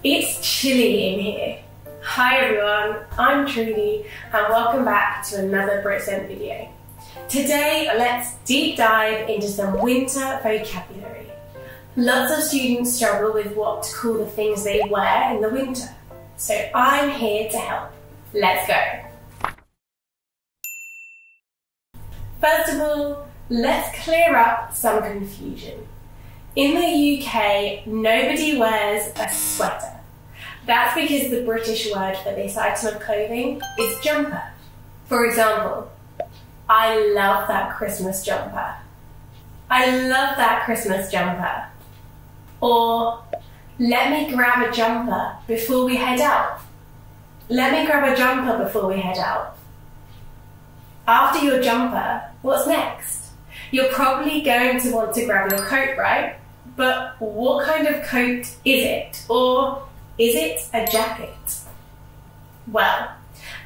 It's chilly in here. Hi everyone, I'm Trudy and welcome back to another BritScent video. Today let's deep dive into some winter vocabulary. Lots of students struggle with what to call the things they wear in the winter, so I'm here to help. Let's go. First of all, let's clear up some confusion. In the UK, nobody wears a sweater. That's because the British word for this item of clothing is jumper. For example, I love that Christmas jumper. I love that Christmas jumper. Or, let me grab a jumper before we head out. Let me grab a jumper before we head out. After your jumper, what's next? You're probably going to want to grab your coat, right? But what kind of coat is it? Or is it a jacket? Well,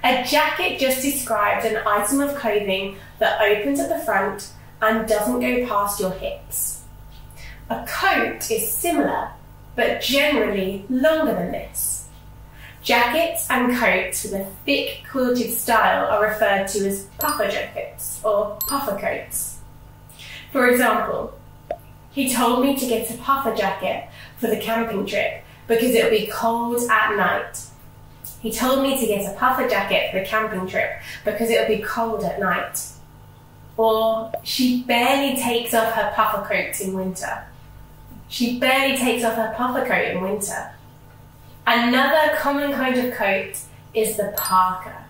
a jacket just describes an item of clothing that opens at the front and doesn't go past your hips. A coat is similar, but generally longer than this. Jackets and coats with a thick quilted style are referred to as puffer jackets or puffer coats. For example, he told me to get a puffer jacket for the camping trip because it would be cold at night. He told me to get a puffer jacket for the camping trip because it would be cold at night. Or, she barely takes off her puffer coat in winter. She barely takes off her puffer coat in winter. Another common kind of coat is the parka.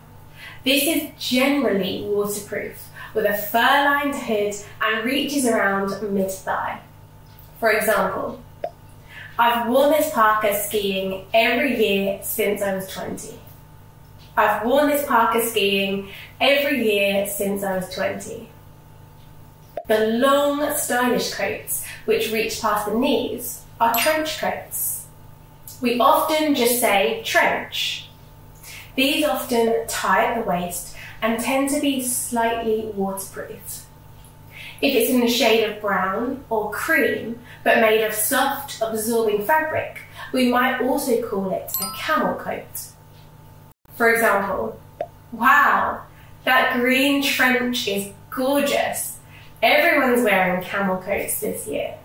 This is generally waterproof with a fur-lined hood and reaches around mid-thigh. For example, I've worn this parka skiing every year since I was 20. I've worn this parka skiing every year since I was 20. The long, stylish coats, which reach past the knees, are trench coats. We often just say trench. These often tie at the waist and tend to be slightly waterproof. If it's in the shade of brown or cream, but made of soft, absorbing fabric, we might also call it a camel coat. For example, wow, that green trench is gorgeous. Everyone's wearing camel coats this year.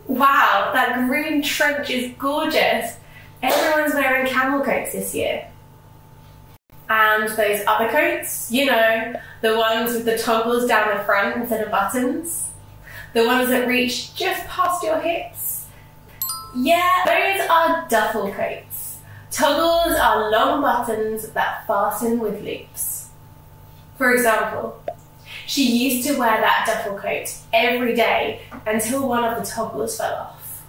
Wow, that green trench is gorgeous. Everyone's wearing camel coats this year. And those other coats, you know, the ones with the toggles down the front instead of buttons, the ones that reach just past your hips. Yeah, those are duffel coats. Toggles are long buttons that fasten with loops. For example, she used to wear that duffel coat every day until one of the toggles fell off.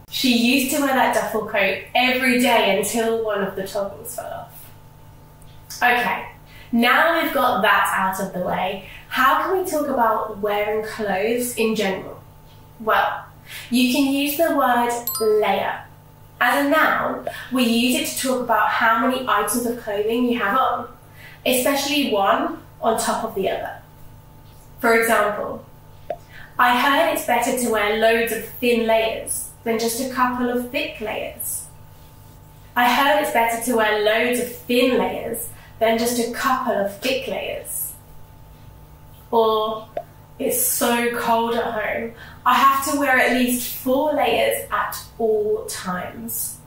She used to wear that duffel coat every day until one of the toggles fell off. Okay, now we've got that out of the way, how can we talk about wearing clothes in general? Well, you can use the word layer. As a noun, we use it to talk about how many items of clothing you have on, especially one on top of the other. For example, I heard it's better to wear loads of thin layers than just a couple of thick layers. I heard it's better to wear loads of thin layers than just a couple of thick layers. Or, it's so cold at home, I have to wear at least 4 layers at all times.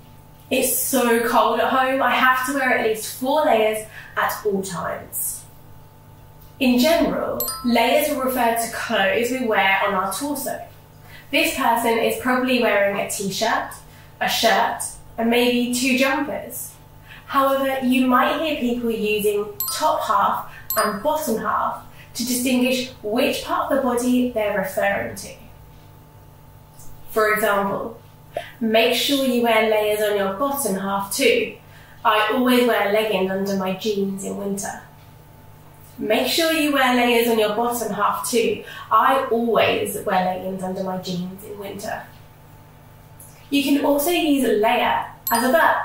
It's so cold at home, I have to wear at least 4 layers at all times. In general, layers will refer to clothes we wear on our torso. This person is probably wearing a t-shirt, a shirt, and maybe 2 jumpers. However, you might hear people using top half and bottom half to distinguish which part of the body they're referring to. For example, make sure you wear layers on your bottom half too. I always wear leggings under my jeans in winter. Make sure you wear layers on your bottom half too. I always wear leggings under my jeans in winter. You can also use layer as a verb.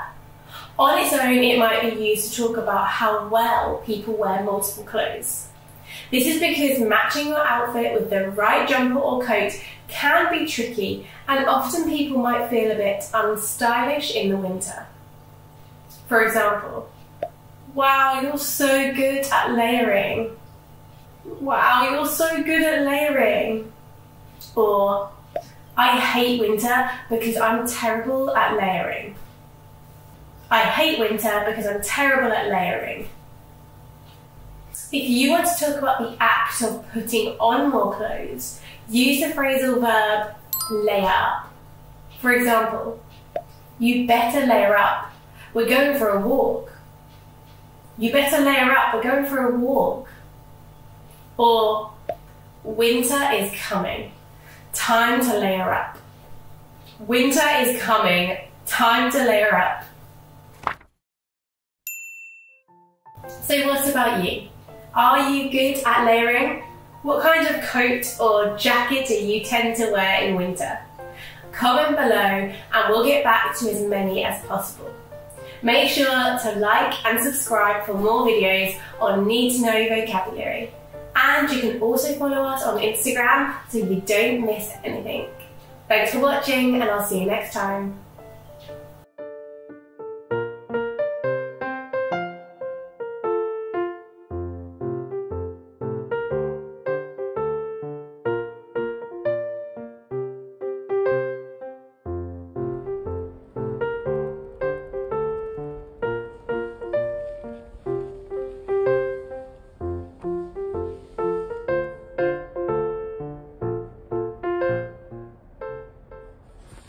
On its own, it might be used to talk about how well people wear multiple clothes. This is because matching your outfit with the right jumper or coat can be tricky, and often people might feel a bit unstylish in the winter. For example, wow, you're so good at layering. Wow, you're so good at layering. Or, I hate winter because I'm terrible at layering. I hate winter because I'm terrible at layering. If you want to talk about the act of putting on more clothes, use the phrasal verb layer up. For example, you better layer up. We're going for a walk. You better layer up. We're going for a walk. Or, winter is coming. Time to layer up. Winter is coming. Time to layer up. So what about you? Are you good at layering? What kind of coat or jacket do you tend to wear in winter? Comment below and we'll get back to as many as possible. Make sure to like and subscribe for more videos on Need to Know vocabulary. And you can also follow us on Instagram so you don't miss anything. Thanks for watching and I'll see you next time.